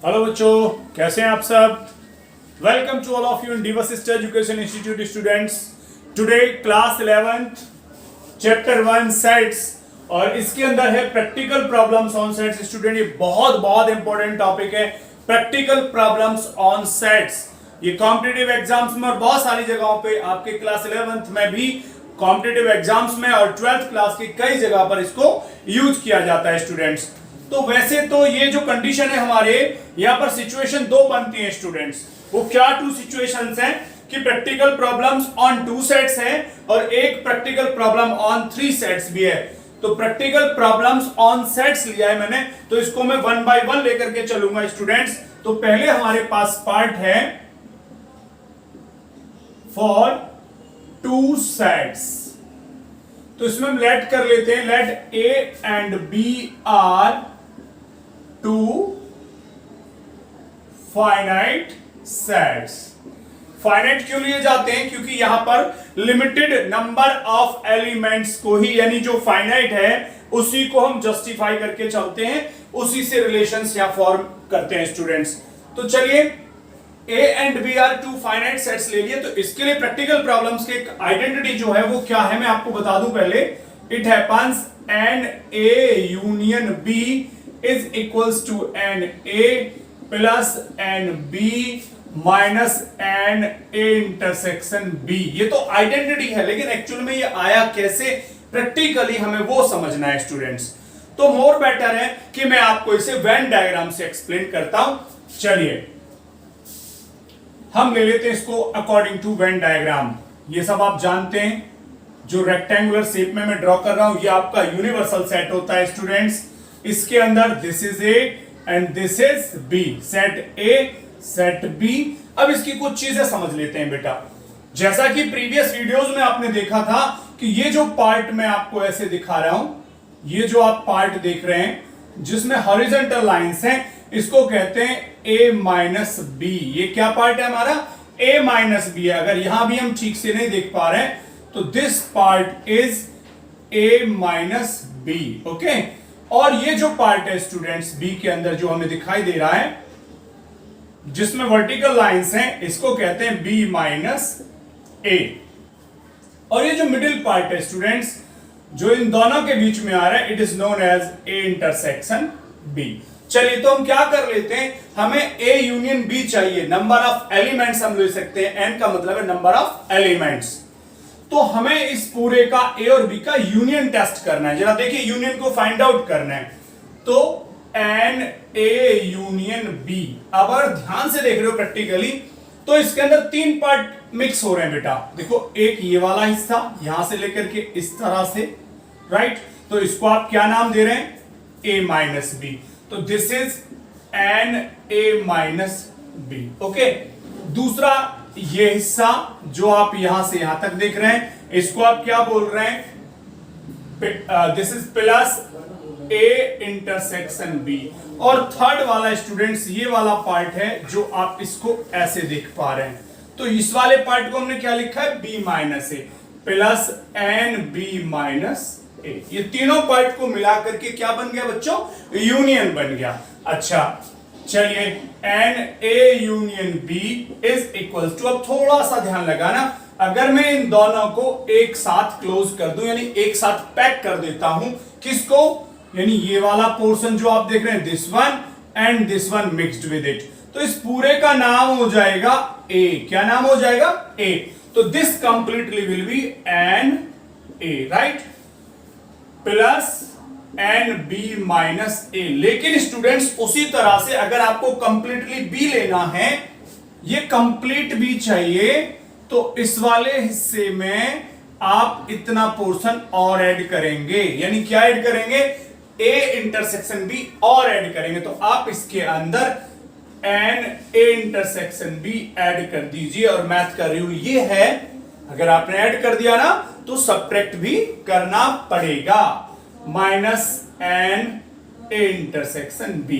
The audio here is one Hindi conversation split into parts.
हेलो बच्चों, कैसे हैं आप सब। Welcome to all of you in diva sister education institute students. Today class 11th chapter 1 sets और इसके अंदर है practical problems on sets. Student, ये बहुत बहुत इंपॉर्टेंट टॉपिक है, प्रैक्टिकल प्रॉब्लम्स ऑन सेट्स। ये कॉम्पिटिटिव एग्जाम्स में और बहुत सारी जगहों पे, आपके क्लास 11th में भी, कॉम्पिटिटिव एग्जाम्स में और 12th क्लास की कई जगह पर इसको यूज किया जाता है स्टूडेंट्स। तो वैसे तो ये जो कंडीशन है हमारे यहाँ पर सिचुएशन दो बनती हैं स्टूडेंट्स। वो क्या टू सिचुएशंस हैं कि प्रैक्टिकल प्रॉब्लम्स ऑन 2 सेट्स हैं और एक प्रैक्टिकल प्रॉब्लम ऑन 3 सेट्स भी है। तो प्रैक्टिकल प्रॉब्लम्स ऑन सेट्स लिया है मैंने, तो इसको मैं 1 बाय 1 लेकर के चलूंगा स्टूडेंट्स। तो पहले हमारे पास पार्ट है फॉर 2 सेट्स। तो इसमें हम लेट कर लेते हैं, let A and B are 2 finite sets. Finite क्यों लिए जाते हैं? क्योंकि यहां पर लिमिटेड नंबर ऑफ एलिमेंट्स को ही, यानी जो फाइनाइट है उसी को हम जस्टिफाई करके चलते हैं, उसी से रिलेशंस यहां फॉर्म करते हैं स्टूडेंट्स। तो चलिए, A and B are 2 finite sets ले लिए। तो इसके लिए प्रैक्टिकल प्रॉब्लम्स के एक आइडेंटिटी जो है वो क्या है, मैं आपको बता दूं पहले। It happens n A union B is equals to n A plus N B minus N A intersection B. ये तो आइडेंटिटी है, लेकिन एक्चुअल में ये आया कैसे, प्रैक्टिकली हमें वो समझना है स्टूडेंट्स। तो मोर बेटर है कि मैं आपको इसे वेन डायग्राम से एक्सप्लेन करता हूं। चलिए हम ले लेते हैं इसको अकॉर्डिंग टू वेन डायग्राम। ये सब आप जानते हैं, जो रेक्टेंगुलर शेप में मैं ड्रॉ कर रहा हूं ये आपका यूनिवर्सल सेट होता है स्टूडेंट्स। इसके अंदर this is A and this is B, set A set B. अब इसकी कुछ चीजें समझ लेते हैं बेटा। जैसा कि प्रीवियस वीडियोस में आपने देखा था कि ये जो पार्ट मैं आपको ऐसे दिखा रहा हूं, ये जो आप पार्ट देख रहे हैं जिसमें हॉरिजॉन्टल लाइंस हैं, इसको कहते हैं a माइनस बी। ये क्या पार्ट है हमारा? a माइनस बी है। अगर यहां भी हम ठीक से नहीं देख पा रहे हैं तो this part is a minus B. Okay, और ये जो पार्ट है स्टूडेंट्स b के अंदर जो हमें दिखाई दे रहा है जिसमें वर्टिकल लाइंस हैं, इसको कहते हैं b माइनस a। और ये जो मिडिल पार्ट है स्टूडेंट्स जो इन दोनों के बीच में आ रहा है, it is known as a intersection b। चलिए, तो हम क्या कर लेते हैं, हमें a यूनियन b चाहिए। नंबर ऑफ एलिमेंट्स हम ले सकते हैं, n का मतलब है नंबर ऑफ एलिमेंट्स। तो हमें इस पूरे का a और b का यूनियन टेस्ट करना है। जरा देखिए, यूनियन को फाइंड आउट करना है। तो n a यूनियन b, अब अगर ध्यान से देख रहे हो प्रैक्टिकली तो इसके अंदर 3 पार्ट मिक्स हो रहे हैं बेटा। देखो, एक ये वाला हिस्सा यहां से लेकर के इस तरह से, राइट। तो इसको आप क्या नाम दे रहे हैं? a minus B. तो this is N A minus B. Okay, दूसरा ये हिस्सा जो आप यहां से यहां तक देख रहे हैं, इसको आप क्या बोल रहे हैं? This is plus A intersection B. और थर्ड वाला स्टूडेंट्स ये वाला पार्ट है जो आप इसको ऐसे देख पा रहे हैं। तो इस वाले पार्ट को हमने क्या लिखा है? बी माइनस ए प्लस एन बी माइनस ए। ये तीनों पार्ट को मिला करके क्या बन गया बच्चों? यूनियन बन गया। अच्छा, चलिए, n A union B is equal to, अब थोड़ा सा ध्यान लगाना, अगर मैं इन दोनों को एक साथ क्लोज कर दूं, यानी एक साथ पैक कर देता हूं, किसको? यानी ये वाला पोर्शन जो आप देख रहे हैं, this one and this one mixed with it, तो इस पूरे का नाम हो जाएगा ए। क्या नाम हो जाएगा? ए। तो this completely will be N A, right, plus N B minus A. लेकिन स्टूडेंट्स उसी तरह से अगर आपको कंप्लीटली बी लेना है, ये कंप्लीट बी चाहिए, तो इस वाले हिस्से में आप इतना पोर्शन और ऐड करेंगे। यानी क्या ऐड करेंगे? ए इंटरसेक्शन बी और ऐड करेंगे। तो आप इसके अंदर n A intersection B add कर दीजिए। और मैथ का रूल ये है, अगर आपने ऐड कर दिया ना तो सब्ट्रैक्ट भी करना पड़ेगा। Minus N A intersection B.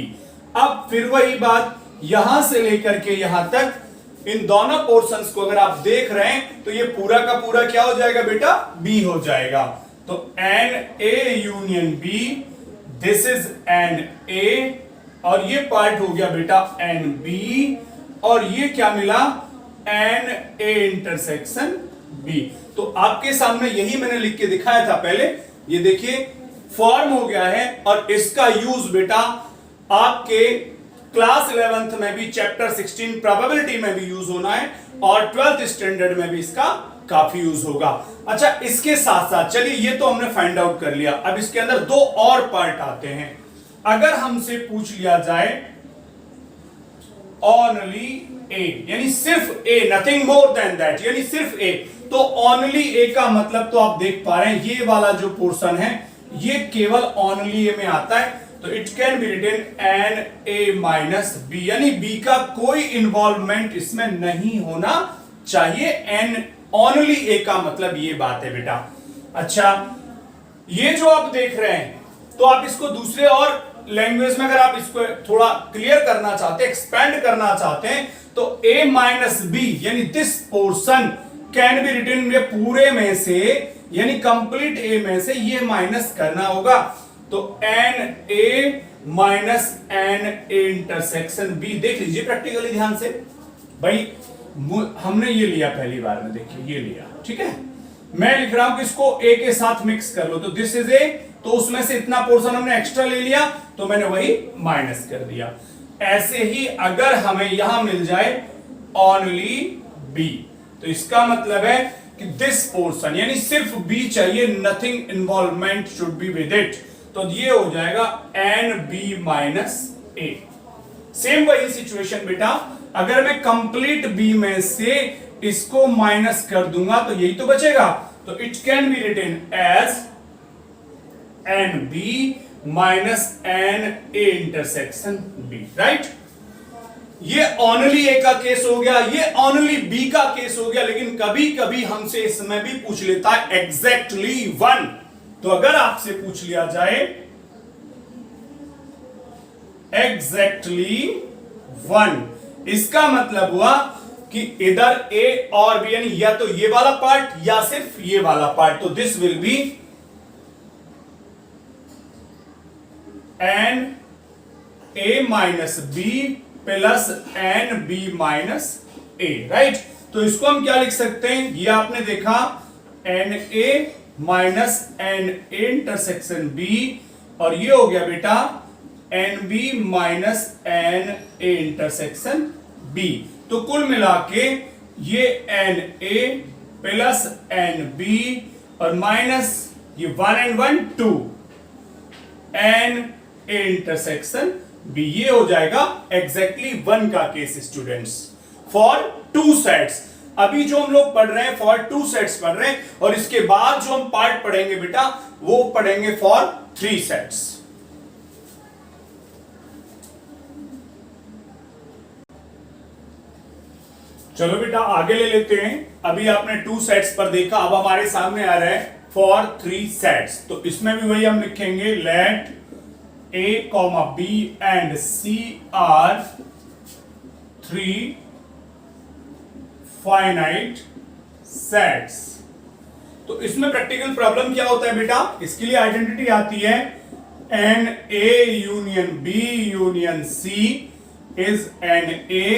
अब फिर वही बात, यहां से लेकर के यहां तक इन दोनों पोर्शंस को अगर आप देख रहे हैं तो ये पूरा का पूरा क्या हो जाएगा बेटा? बी हो जाएगा। तो N A union B, this is N A और ये पार्ट हो गया बेटा एन बी, और ये क्या मिला एन ए इंटरसेक्शन बी। तो आपके सामने यही मैंने लिख के दिखाया था पहले, ये देखिए फॉर्म हो गया है। और इसका यूज बेटा आपके क्लास 11th में भी, चैप्टर 16 प्रोबेबिलिटी में भी यूज होना है, और 12th स्टैंडर्ड में भी इसका काफी यूज होगा। अच्छा, इसके साथ साथ चलिए ये तो हमने फाइंड आउट कर लिया, अब इसके अंदर दो और पार्ट आते हैं। अगर हमसे पूछ लिया जाए ओनली ए, यानी सिर्फ ए, नथिंग मोर देन दैट, यानी सिर्फ ए, तो ओनली ए का मतलब तो आप देख पा रहे हैं ये वाला जो पोर्शन है ये केवल ओनली ए में आता है। तो it can be written n A minus B, यानी बी का कोई इन्वॉल्वमेंट इसमें नहीं होना चाहिए। एन ओनली ए का मतलब ये बात है बेटा। अच्छा, ये जो आप देख रहे हैं, तो आप इसको दूसरे और लैंग्वेज में अगर आप इसको थोड़ा क्लियर करना चाहते हैं, एक्सपेंड करना चाहते हैं, तो ए माइनस बी यानी this portion can be written ये पूरे में से, यानी कंप्लीट ए में से ये माइनस करना होगा। तो N A minus N A intersection B, देख लीजिए प्रैक्टिकली ध्यान से भाई, हमने ये लिया पहली बार में, देखिए ये लिया, ठीक है। मैं लिख रहा हूं कि इसको ए के साथ मिक्स कर लो, तो दिस इज ए, तो उसमें से इतना पोर्शन हमने एक्स्ट्रा ले लिया, तो मैंने वही माइनस कर दिया। ऐसे ही अगर हमें यहां मिल जाए ओनली बी, तो इसका मतलब है कि दिस पोर्शन यानी सिर्फ बी चाहिए, nothing involvement should be with it, तो ये हो जाएगा एन बी माइनस ए। सेम वही सिचुएशन बेटा, अगर मैं कंप्लीट बी में से इसको माइनस कर दूंगा तो यही तो बचेगा, तो it can be written as n B minus N A intersection B, right. ये ओनली ए का केस हो गया, ये ओनली बी का केस हो गया, लेकिन कभी कभी हमसे इसमें भी पूछ लेता है एग्जैक्टली वन। तो अगर आपसे पूछ लिया जाए एग्जैक्टली वन, इसका मतलब हुआ कि इधर ए और बी, यानी या तो ये वाला पार्ट या सिर्फ ये वाला पार्ट, तो this will be N A minus B plus N B minus A, right. तो इसको हम क्या लिख सकते हैं, ये आपने देखा n A minus N A intersection B, और ये हो गया बेटा n B minus N A intersection B. तो कुल मिला के ये n A plus N B और माइनस ये 1 and 1 2 n A intersection B, ये हो जाएगा एग्जैक्टली वन का case students for two sets. अभी जो हम लोग पढ़ रहे हैं फॉर टू सेट्स पढ़ रहे हैं, और इसके बाद जो हम पार्ट पढ़ेंगे बेटा वो पढ़ेंगे फॉर थ्री सेट्स। चलो बेटा आगे ले लेते हैं। अभी आपने टू सेट्स पर देखा, अब हमारे सामने आ रहा है फॉर थ्री सेट्स। तो इसमें भी वही हम लिखेंगे, late A, B and C are three finite sets। तो इसमें प्रैक्टिकल प्रॉब्लम क्या होता है बेटा, इसके लिए आइडेंटिटी आती है n A union B union C is N A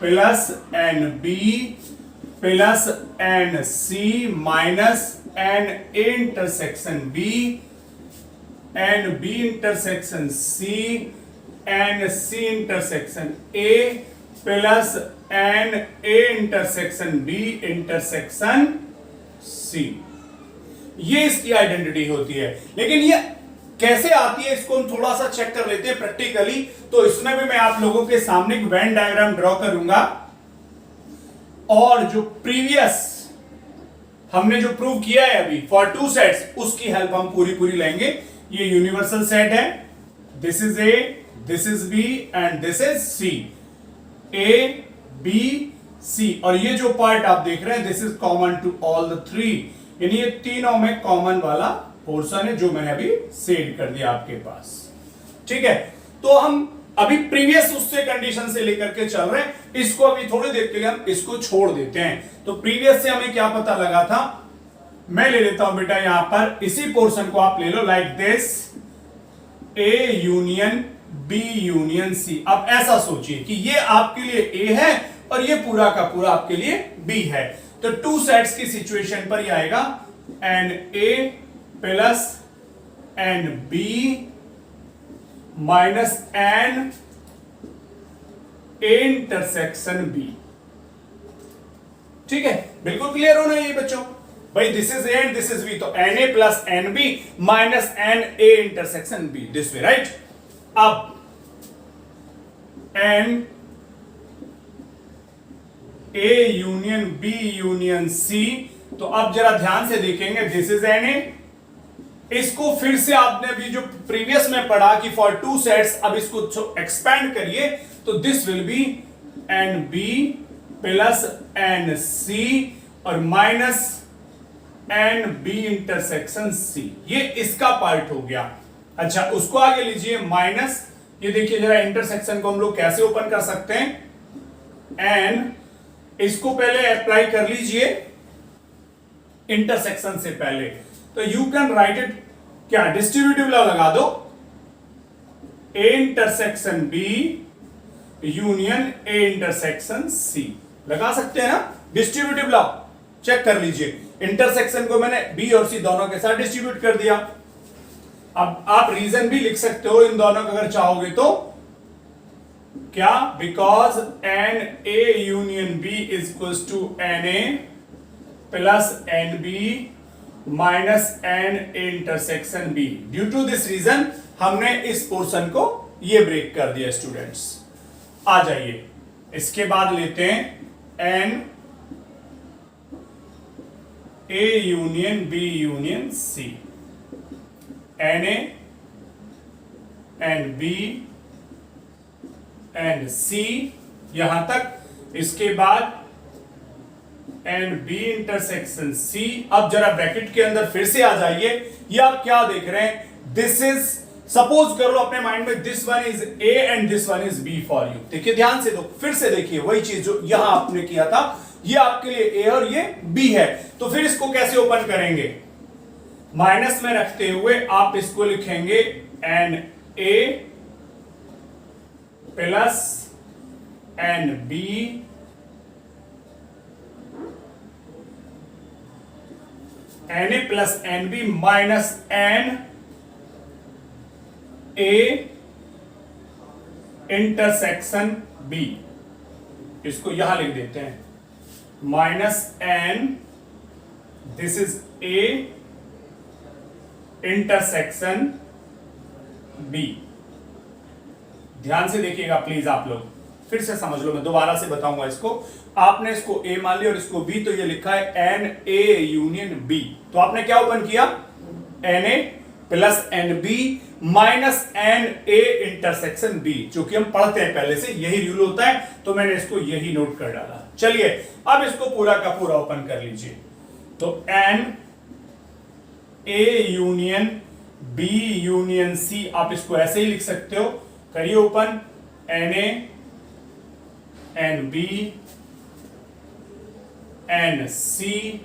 plus N B plus N C minus N A intersection B N B intersection C n C intersection A plus n A intersection B intersection C. ये इसकी आइडेंटिटी होती है। लेकिन ये कैसे आती है इसको हम थोड़ा सा चेक कर लेते हैं प्रैक्टिकली। तो इसमें भी मैं आप लोगों के सामने एक वेन डायग्राम ड्रॉ करूंगा, और जो प्रीवियस हमने जो प्रूव किया है अभी फॉर टू सेट्स उसकी हेल्प हम पूरी लेंगे। ये यूनिवर्सल सेट है, this is A, this is B and this is C, A B C, और ये जो पार्ट आप देख रहे हैं this is common to all the three, यानी ये तीनों में कॉमन वाला पोर्शन है जो मैंने अभी सेड कर दिया आपके पास, ठीक है। तो हम अभी प्रीवियस उससे कंडीशन से लेकर के चल रहे हैं, इसको अभी थोड़ी देर के लिए हम इसको छोड़ देते हैं। तो प्रीवियस से हमें क्या पता लगा था, मैं ले लेता हूं बेटा यहां पर इसी पोर्शन को आप ले लो, like this A union B union C. अब ऐसा सोचिए कि ये आपके लिए ए है और ये पूरा का पूरा आपके लिए बी है, तो टू सेट्स की सिचुएशन पर ये आएगा N A plus N B minus N A intersection B. ठीक है, बिल्कुल क्लियर होना है ये बच्चों। भाई this is A and this is B, तो N A plus N B minus N A intersection B, this way, right. अब N A union B union C, तो अब जरा ध्यान से देखेंगे, दिस इज एन ए। इसको फिर से आपने अभी जो प्रीवियस में पढ़ा कि फॉर टू सेट्स, अब इसको एक्सपैंड करिए तो this will be N B plus N C और minus N B intersection C. ये इसका पार्ट हो गया। अच्छा, उसको आगे लीजिए माइनस, ये देखिए जरा इंटरसेक्शन को हम लोग कैसे ओपन कर सकते हैं। एन, इसको पहले अप्लाई कर लीजिए इंटरसेक्शन से पहले, तो यू कैन राइट इट क्या, डिस्ट्रीब्यूटिव लॉ लगा दो, A intersection B union A intersection C, लगा सकते हैं ना डिस्ट्रीब्यूटिव लॉ। चेक कर लीजिए, इंटरसेक्शन को मैंने बी और सी दोनों के साथ डिस्ट्रीब्यूट कर दिया। अब आप रीजन भी लिख सकते हो इन दोनों का अगर चाहोगे तो, क्या, because n A union B is equal to n A plus N B minus N A intersection B. Due to this reason हमने इस पोर्शन को ये ब्रेक कर दिया स्टूडेंट्स। आ जाइए, इसके बाद लेते हैं n A union B union C, n A n B n C यहां तक। इसके बाद एन बी इंटरसेक्शन सी। अब जरा ब्रैकेट के अंदर फिर से आ जाइए, ये आप क्या देख रहे हैं, दिस इज, सपोज कर लो अपने माइंड में, this one is A and this one is B for you. देखिए ध्यान से, तो फिर से देखिए वही चीज जो यहां आपने किया था, ये आपके लिए ए और ये बी है। तो फिर इसको कैसे ओपन करेंगे, माइनस में रखते हुए आप इसको लिखेंगे n A plus N B N A plus N B minus N A intersection B. इसको यहां लिख देते हैं minus n, this is A intersection B. ध्यान से देखिएगा प्लीज आप लोग, फिर से समझ लो, मैं दोबारा से बताऊंगा इसको। आपने इसको ए मान लिया और इसको बी, तो ये लिखा है एन ए यूनियन बी। तो आपने क्या ओपन किया, n A plus N B minus N A intersection B, जो कि हम पढ़ते हैं पहले से, यही रूल होता है, तो मैंने इसको यही नोट कर डाला। चलिए अब इसको पूरा का पूरा ओपन कर लीजिए, तो N A union B union C, आप इसको ऐसे ही लिख सकते हो, करिए open, n A n B n C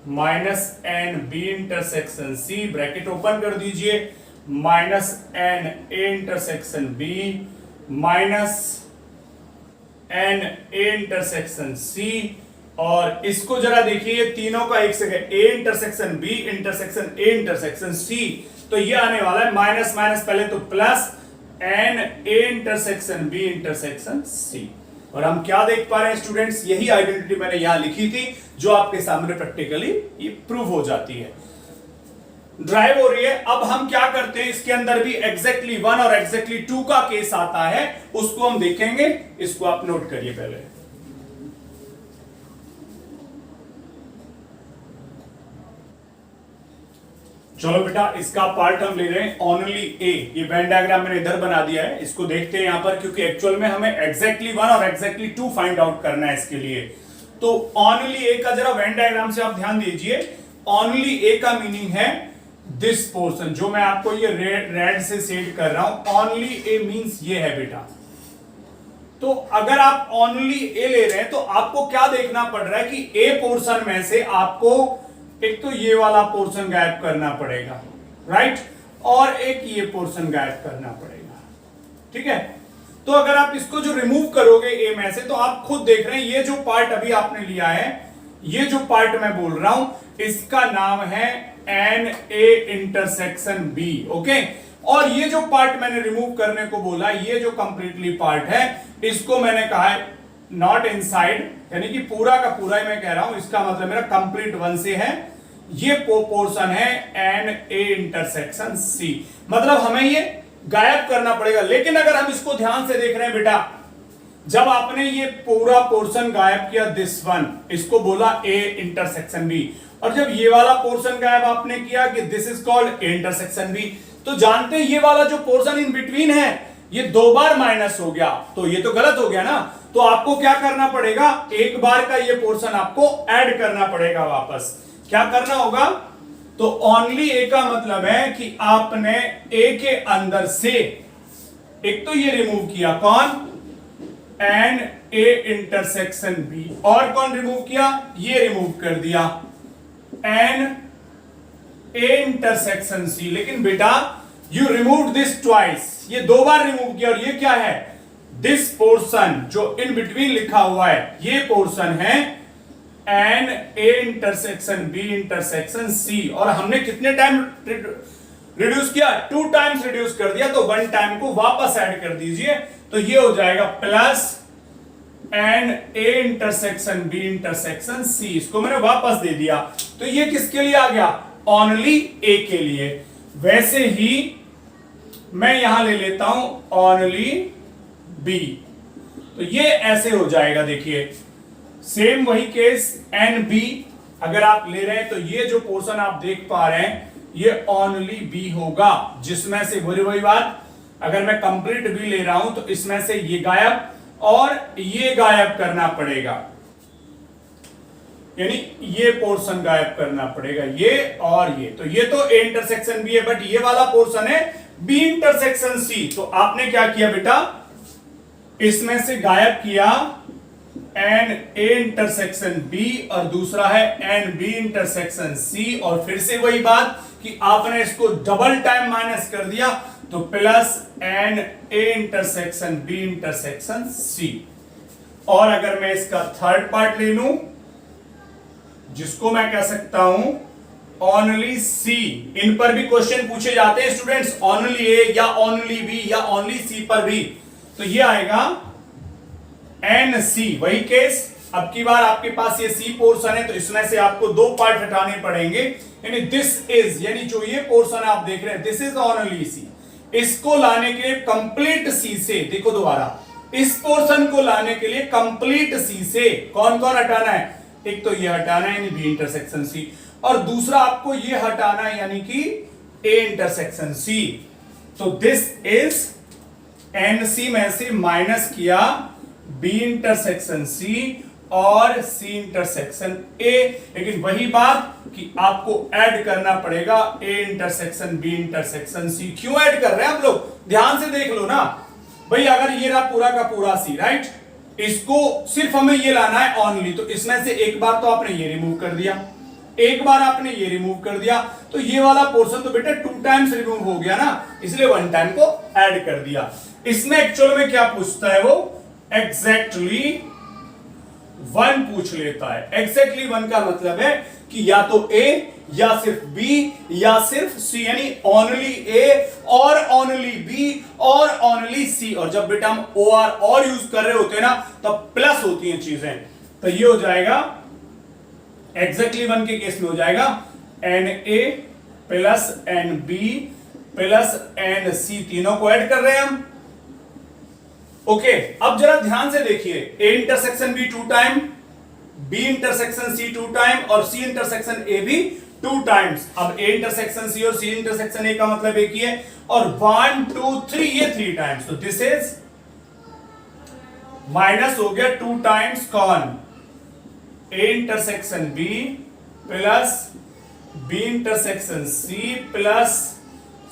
minus N B intersection C, bracket open कर दीजिए, minus N A intersection B minus N A intersection C. और इसको जरा देखिए, ये तीनों का एक second, A intersection B intersection A intersection C, तो ये आने वाला है माइनस माइनस पहले तो plus n A intersection B intersection C. और हम क्या देख पा रहे हैं स्टूडेंट्स, यही आइडेंटिटी मैंने यहां लिखी थी, जो आपके सामने प्रैक्टिकली ये प्रूव हो जाती है, ड्राइव हो रही है। अब हम क्या करते हैं, इसके अंदर भी एग्जैक्टली 1 और एग्जैक्टली 2 का केस आता है, उसको हम देखेंगे। इसको आप नोट करिए पहले, चलो बेटा, इसका पार्ट हम ले रहे हैं ओनली ए। ये वेन डायग्राम मैंने इधर बना दिया है, इसको देखते हैं यहां पर, क्योंकि एक्चुअल में हमें एग्जैक्टली 1 और एग्जैक्टली 2 फाइंड आउट करना है इसके लिए। तो ओनली ए का जरा वेन डायग्राम से आप ध्यान दीजिए। ओनली ए का मीनिंग है दिस पोर्शन, जो मैं आपको ये रेड से शेड कर रहा हूं, ओनली ए मींस ये है बेटा। तो अगर आप ओनली ए ले रहे हैं तो आपको क्या देखना पड़ रहा है कि ए पोर्शन में से आपको एक तो ये वाला पोर्शन गायब करना पड़ेगा, राइट, और एक ये पोर्शन गायब करना पड़ेगा। ठीक है। तो अगर आप इसको जो रिमूव करोगे ए में से, तो आप खुद देख रहे हैं ये जो पार्ट अभी आपने लिया है, ये जो पार्ट मैं बोल रहा हूं, इसका नाम है n A intersection B. Okay, और ये जो पार्ट मैंने रिमूव करने को बोला, ये जो कंप्लीटली पार्ट है, इसको मैंने कहा है नॉट इनसाइड, यानी कि पूरा का पूरा ही मैं कह रहा हूं, इसका मतलब मेरा कंप्लीट वन से है, ये पोर्शन है एन ए इंटरसेक्शन सी। मतलब हमें ये गायब करना पड़ेगा। लेकिन अगर हम इसको ध्यान से देख रहे हैं बेटा, जब आपने ये पूरा पोर्शन गायब किया, दिस वन, इसको बोला ए इंटरसेक्शन बी, और जब ये वाला पोर्शन गायब आपने किया कि this is called A intersection B, तो जानते हैं ये वाला जो पोर्शन इन बिटवीन है, ये 2 बार माइनस हो गया, तो ये तो गलत हो गया ना। तो आपको क्या करना पड़ेगा, एक बार का ये पोर्शन आपको ऐड करना पड़ेगा वापस। क्या करना होगा, तो ओनली ए का मतलब है कि आपने ए के अंदर से एक तो ये रिमूव किया, कौन, एन ए इंटरसेक्शन बी, और कौन रिमूव किया, ये रिमूव कर दिया, एन ए इंटरसेक्शन सी। लेकिन बेटा यू रिमूव दिस ट्वाइस, ये 2 बार रिमूव किया, और ये क्या है, दिस पोर्शन जो इन बिटवीन लिखा हुआ है, ये पोर्शन है n A intersection B intersection C. और हमने कितने टाइम रिड्यूस किया, 2 टाइम्स रिड्यूस कर दिया, तो 1 टाइम को वापस ऐड कर दीजिए, तो ये हो जाएगा plus n A intersection B intersection C. इसको मैंने वापस दे दिया, तो ये किसके लिए आ गया, ओनली ए के लिए। वैसे ही मैं यहां ले लेता हूं ओनली बी, तो ये ऐसे हो जाएगा। देखिए सेम वही केस, एन बी अगर आप ले रहे हैं, तो ये जो पोर्शन आप देख पा रहे हैं, ये ओनली बी होगा, जिसमें से वही बात, अगर मैं कंप्लीट बी ले रहा हूं, तो इसमें से ये गायब और ये गायब करना पड़ेगा, यानी ये पोर्शन गायब करना पड़ेगा, ये और ये। तो ये तो ए इंटरसेक्शन बी है, बट ये वाला पोर्शन है बी इंटरसेक्शन सी। तो आपने क्या किया बेटा, इसमें से गायब किया एन ए इंटरसेक्शन बी, और दूसरा है एन बी इंटरसेक्शन सी, और फिर से वही बात कि आपने इसको डबल टाइम माइनस कर दिया, तो plus n A intersection B intersection C. और अगर मैं इसका थर्ड पार्ट ले लूं, जिसको मैं कह सकता हूं ओनली सी, इन पर भी क्वेश्चन पूछे जाते हैं स्टूडेंट्स, ओनली ए या ओनली बी या ओनली सी पर भी, तो ये आएगा एन सी। वही केस, अब की बार आपके पास ये सी पोर्शन है, तो इसमें से आपको 2 पार्ट हटाने पड़ेंगे, यानी दिस इज, यानी जो ये पोर्शन आप देख रहे हैं, दिस इज ओनली सी। इसको लाने के लिए कंप्लीट सी से, देखो दोबारा, इस पोर्शन को लाने के लिए कंप्लीट सी से कौन कौन हटाना है, एक तो ये हटाना है यानी बी इंटरसेक्शन सी, और दूसरा आपको ये हटाना है यानी कि ए इंटरसेक्शन सी। तो दिस इज एन सी में से माइनस किया बी इंटरसेक्शन सी और सी इंटरसेक्शन ए, लेकिन वही बात कि आपको ऐड करना पड़ेगा A intersection B intersection C. क्यों ऐड कर रहे हैं आप लोग, ध्यान से देख लो ना भाई, अगर ये रहा पूरा का पूरा सी, राइट, इसको सिर्फ हमें ये लाना है ओनली, तो इसमें से एक बार तो आपने ये रिमूव कर दिया, एक बार आपने ये रिमूव कर दिया, तो ये वाला पोर्शन तो बेटा 2 टाइम्स रिमूव हो गया ना, इसलिए 1 टाइम को ऐड कर दिया। इसमें एक्चुअल में क्या पूछता है वो, एग्जैक्टली 1 पूछ लेता है। एग्जैक्टली 1 का मतलब है कि या तो ए या सिर्फ बी या सिर्फ सी, यानी ओनली ए और ओनली बी और ओनली सी। और जब बेटा हम ओ आर और यूज कर रहे होते हैं ना, तब प्लस होती हैं चीजें, तो ये हो जाएगा एग्जैक्टली 1 के केस में हो जाएगा n A plus N B plus N C, तीनों को ऐड कर रहे हैं हम। ओके, अब जरा ध्यान से देखिए, A intersection B 2 time, B intersection C 2 time और सी इंटरसेक्शन ए भी 2 टाइम्स। अब ए इंटरसेक्शन सी और सी इंटरसेक्शन ए का मतलब एक ही है, और 1 2 3 ये 3 टाइम्स, तो दिस इज माइनस हो गया 2 टाइम्स कौन, A intersection B plus B intersection C plus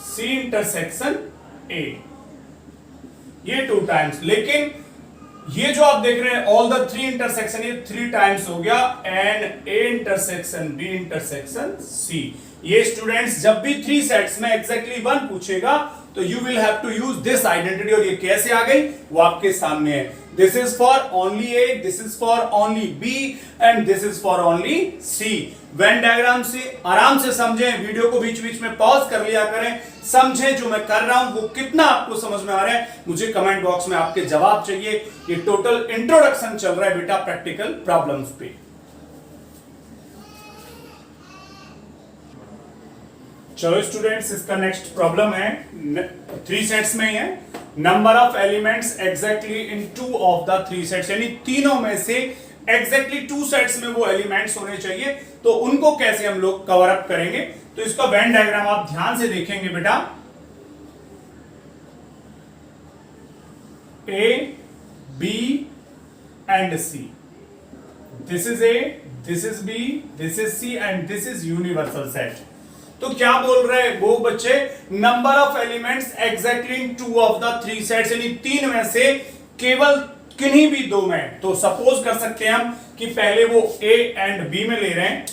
C intersection A, ये 2 टाइम्स। लेकिन ये जो आप देख रहे हैं ऑल द 3 इंटरसेक्शन, ये 3 टाइम्स हो गया n A intersection B intersection C. ये स्टूडेंट्स जब भी 3 सेट्स में एग्जैक्टली 1 पूछेगा तो you will have to use this identity. और ये कैसे आ गई वो आपके सामने है। This is for only A, this is for only B and this is for only C. Venn diagram से आराम से समझें, वीडियो को बीच बीच में पॉज कर लिया करें, समझें जो मैं कर रहा हूं वो कितना आपको समझ में आ रहा है। मुझे कमेंट बॉक्स में आपके जवाब चाहिए। ये टोटल इंट्रोडक्शन चल रहा है बेटा प्रैक्टिकल प्रॉब्लम्स पे। चलो स्टूडेंट्स, इसका नेक्स्ट प्रॉब्लम है, 3 सेट्स में ही है। Number of elements exactly in 2 of the 3 sets, यानी तीनों में से एग्जैक्टली 2 सेट्स में वो एलिमेंट्स होने चाहिए। तो उनको कैसे हम लोग कवर अप करेंगे, तो इसका वेन डायग्राम आप ध्यान से देखेंगे बेटा। A, B and C, this is A, this is B, this is C and this is universal set. तो क्या बोल रहे हैं वो बच्चे, number of elements exactly in 2 of the 3 sets, यानी 3 में से केवल किन्हीं भी 2 में। तो सपोज कर सकते हैं हम कि पहले वो ए एंड बी में ले रहे हैं,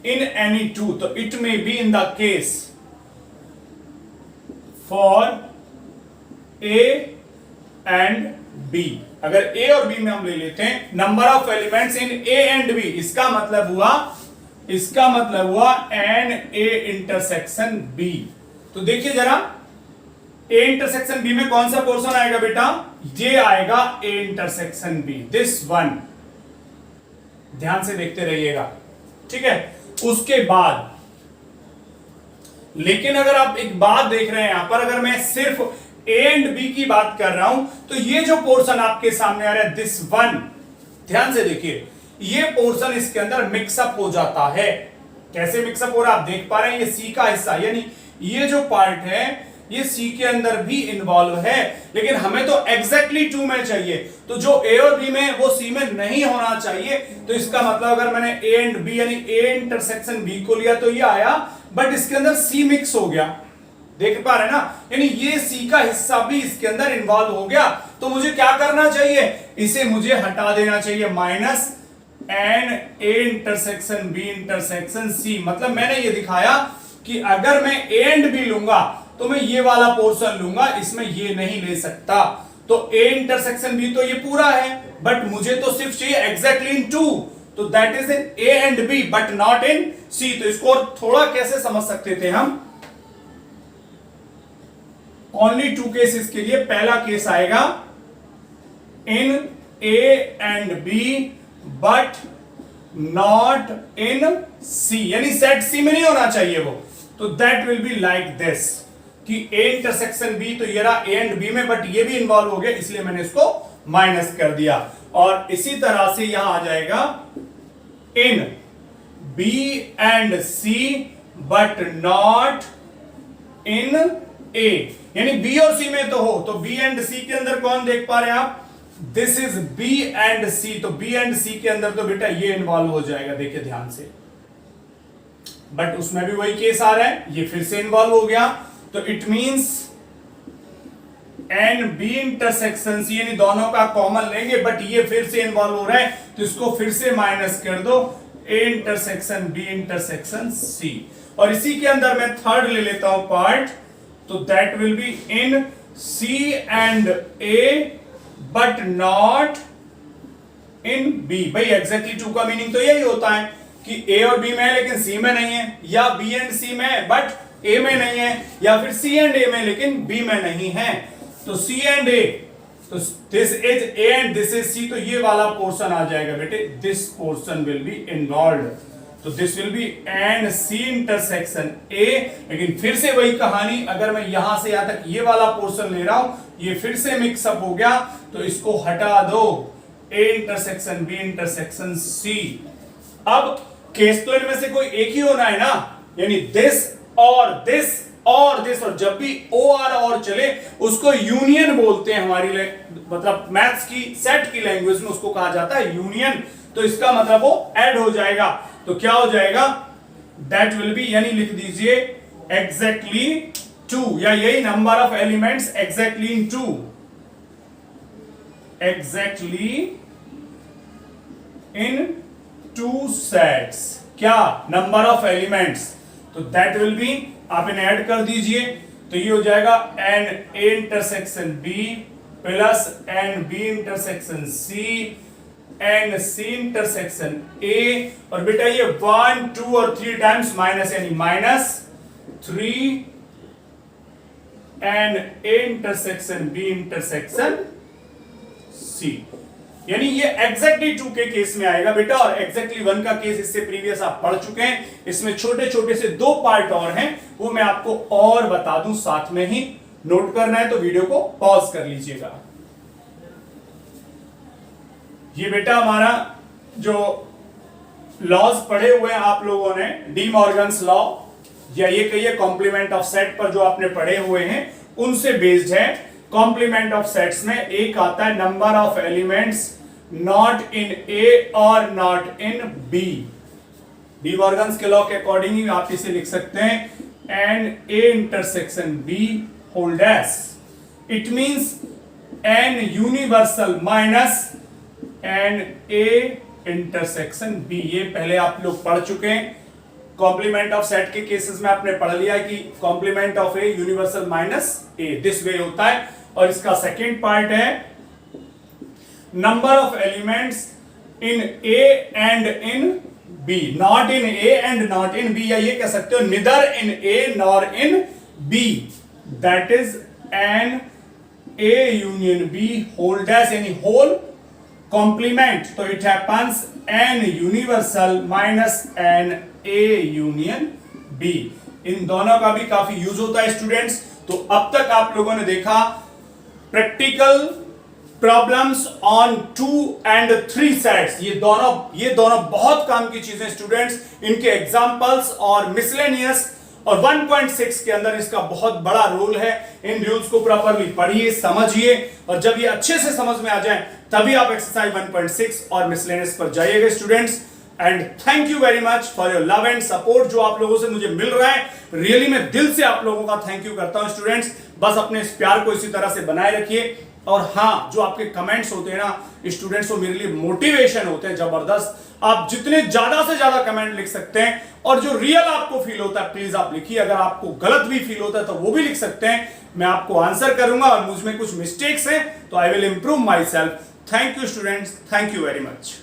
इन एनी 2, तो it may be in the case for A and B. अगर ए और बी में हम ले लेते हैं number of elements in A and B, इसका मतलब हुआ एन ए इंटरसेक्शन बी। तो देखिए जरा, ए इंटरसेक्शन बी में कौन सा पोर्शन आएगा बेटा, ये आएगा A intersection B, this one. ध्यान से देखते रहिएगा, ठीक है। उसके बाद लेकिन अगर आप एक बात देख रहे हैं यहां पर, अगर मैं सिर्फ ए एंड बी की बात कर रहा हूं तो ये जो पोर्शन आपके सामने आ रहा है दिस वन, ध्यान से देखिए, ये पोर्शन इसके अंदर मिक्सअप हो जाता है। कैसे मिक्सअप हो रहा है आप देख पा रहे हैं, ये सी का हिस्सा, यानी ये जो पार्ट है ये सी के अंदर भी इन्वॉल्व है, लेकिन हमें तो एग्जैक्टली 2 में चाहिए। तो जो ए और बी में वो सी में नहीं होना चाहिए। तो इसका मतलब अगर मैंने ए एंड बी यानी ए इंटरसेक्शन बी को लिया तो ये आया, बट इसके अंदर सी मिक्स हो गया, देख पा रहे हैं ना, यानी ये सी का हिस्सा भी इसके अंदर इन्वॉल्व हो गया। तो मुझे क्या करना चाहिए, इसे मुझे हटा देना चाहिए, minus N A intersection B intersection C. मतलब मैंने ये दिखाया कि अगर मैं ए एंड बी लूंगा तो मैं ये वाला पोर्शन लूंगा, इसमें ये नहीं ले सकता। तो ए इंटरसेक्शन बी तो ये पूरा है, बट मुझे तो सिर्फ चाहिए एग्जैक्टली इन 2, तो that is in A and B but not in C. तो इसको और थोड़ा कैसे समझ सकते थे हम, ओनली 2 केसेस के लिए। पहला केस आएगा in A and B but not in C, यानी सेट सी में नहीं होना चाहिए वो। तो that will be like this कि ए इंटरसेक्शन बी, तो ये रहा ए एंड बी में, बट ये भी इन्वॉल्व हो गया, इसलिए मैंने इसको माइनस कर दिया। और इसी तरह से यहां आ जाएगा in B and C but not in A, यानी बी और सी में तो हो, तो बी एंड सी के अंदर कौन देख पा रहे हैं आप, दिस इज बी एंड सी। तो बी एंड सी के अंदर तो बेटा ये इन्वॉल्व हो जाएगा, देखिए ध्यान से, बट उसमें भी वही केस आ रहा है, ये फिर से इन्वॉल्व हो गया। तो it means n B intersection C, यानी दोनों का कॉमन लेंगे, बट ये फिर से इन्वॉल्व हो रहा है, तो इसको फिर से माइनस कर दो, A intersection B intersection C. और इसी के अंदर मैं थर्ड ले लेता हूं पार्ट, तो that will be in C and A but not in B. भाई एग्जैक्टली 2 का मीनिंग तो यही होता है कि ए और बी में है लेकिन सी में नहीं है, या बी एंड सी में है बट ए में नहीं है, या फिर सी एंड ए में लेकिन बी में नहीं है। तो सी एंड ए, तो this is A and this is C, तो ये वाला पोर्शन आ जाएगा बेटे, this portion will be involved. तो this will be n C intersection A. लेकिन फिर से वही कहानी, अगर मैं यहां से यहां तक ये वाला पोर्शन ले रहा हूं, ये फिर से मिक्सअप हो गया, तो इसको हटा दो, A intersection B intersection C. अब केस तो इनमें से कोई एक ही होना है ना, यानी दिस और दिस और दिस, और जब भी ओ आर और चले उसको यूनियन बोलते हैं हमारी, मतलब मैथ्स की सेट की लैंग्वेज में उसको कहा जाता है यूनियन। तो इसका मतलब वो ऐड हो जाएगा, तो क्या हो जाएगा, दैट विल बी, यानी लिख दीजिए एग्जैक्टली 2, या यही number of elements exactly in 2, exactly in 2 sets, क्या नंबर ऑफ एलिमेंट्स, तो दैट विल बी, आप इन्हें ऐड कर दीजिए, तो ये हो जाएगा n A intersection B plus N B intersection C n C intersection A, और बेटा ये 1 2 और 3 टाइम्स माइनस यानी minus 3 n A intersection B intersection C, यानी ये एग्जैक्टली 2 के केस में आएगा बेटा, और एग्जैक्टली 1 का केस इससे प्रीवियस आप पढ़ चुके हैं। इसमें छोटे छोटे से 2 पार्ट और हैं, वो मैं आपको और बता दूं, साथ में ही नोट करना है तो वीडियो को पॉज कर लीजिएगा। ये बेटा हमारा जो लॉज पढ़े हुए हैं आप लोगों ने, डी मॉर्गन्स लॉ या ये कहिए कॉम्प्लीमेंट ऑफ सेट पर जो आपने पढ़े हुए हैं उनसे बेस्ड है। कॉम्प्लीमेंट ऑफ सेट्स में एक आता है number of elements not in A और not in B. De Morgan's के लॉ के अकॉर्डिंग ही आप इसे लिख सकते हैं n A intersection B whole dash, it means n universal minus N A intersection B. ये पहले आप लोग पढ़ चुके हैं। कॉम्प्लीमेंट ऑफ सेट के केसेस में आपने पढ़ लिया कि complement of A universal minus A, this way होता है। और इसका सेकेंड पार्ट है number of elements in A and in B, not in A and not in B, या ये कह सकते हो neither in A nor in B, that is N A union B whole dash, यानी होल कॉम्प्लीमेंट। तो it happens n universal minus N A union B. इन दोनों का भी काफी यूज होता है स्टूडेंट्स। तो अब तक आप लोगों ने देखा practical problems on 2 and 3 sets. ये दोनों बहुत काम की चीजें स्टूडेंट्स, इनके एग्जांपल्स और मिसलेनियस और 1.6 के अंदर इसका बहुत बड़ा रोल है। इन रूल्स को प्रॉपरली पढ़िए, समझिए, और जब ये अच्छे से समझ में आ जाए तभी आप एक्सरसाइज 1.6 और मिसलेनियस पर जाइएगा students. And thank you very much for your love and support जो आप लोगों से मुझे मिल रहा है। रियली मैं दिल से आप लोगों का थैंक यू करता हूं स्टूडेंट्स। बस अपने इस प्यार को इसी तरह से बनाए रखिए। और हाँ, जो आपके कमेंट्स होते हैं ना स्टूडेंट्स, वो मेरे लिए मोटिवेशन होते हैं जबरदस्त। आप जितने ज्यादा से ज्यादा कमेंट लिख सकते हैं, और जो रियल आपको फील होता है प्लीज आप लिखिए। अगर आपको गलत भी फील होता है तो वो भी लिख सकते हैं, मैं आपको आंसर करूंगा। और मुझ में कुछ मिस्टेक्स हैं तो I will improve my self. Thank you students, thank you very much.